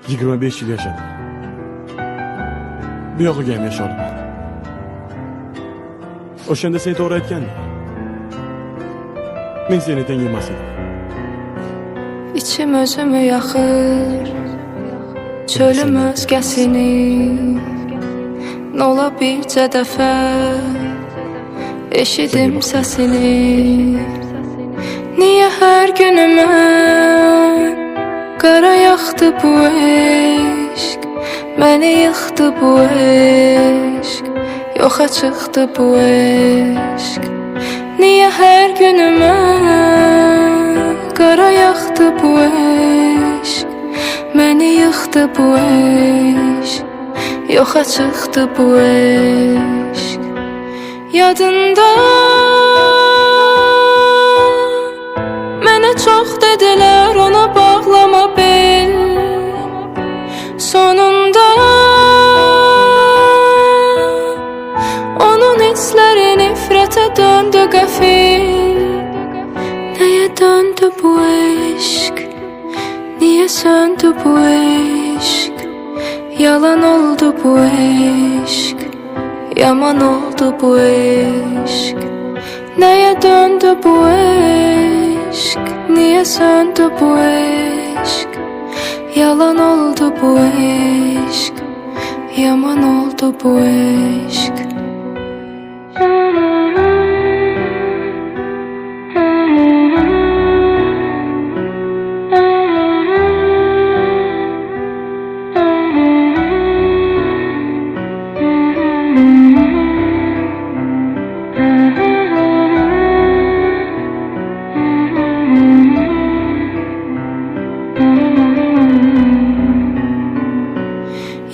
25 yıl yaşadım. Bir yoxu gəm yaşadım. O şəndə seni doğru etkəndi. Mən seni təngiməz idim. İçim özümü yaxır, çölüm özgəsini. Nola bircə dəfə eşidim səsini. Niyə hər günümə qara yaxdı bu eşq, məni yıxdı bu eşq, yoxa çıxdı bu eşq. Niyə hər günümə qara yaxdı bu eşq, məni yıxdı bu eşq, yoxa çıxdı bu eşq. Yadında mənə çox dedilər, ona bağlama bel. Sonunda onun hissləri nifrətə döndü qəfil. Nəyə döndü bu eşq? Niyə söndü bu eşq? Yalan oldu bu eşq, yaman oldu bu eşq. Nəyə döndü bu eşq? Niyə söndü bu eşq? Yalan oldu bu eşq, yaman oldu bu eşq.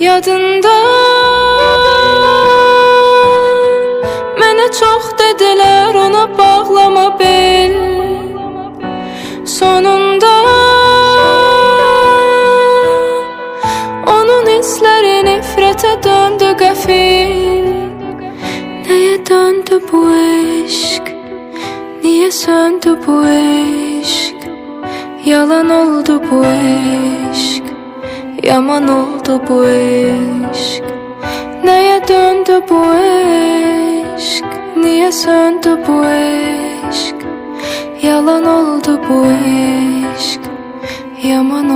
Yadında mənə çox dedilər, ona bağlama bel. Sonunda onun hissləri nifrətə döndü qəfil. Nəyə döndü bu eşq? Niyə söndü bu eşq? Yalan oldu bu eşq, yaman oldu bu eşq. Nəyə döndü bu eşq? Niyə söndü bu eşq? Yalan oldu bu eşq, yaman oldu.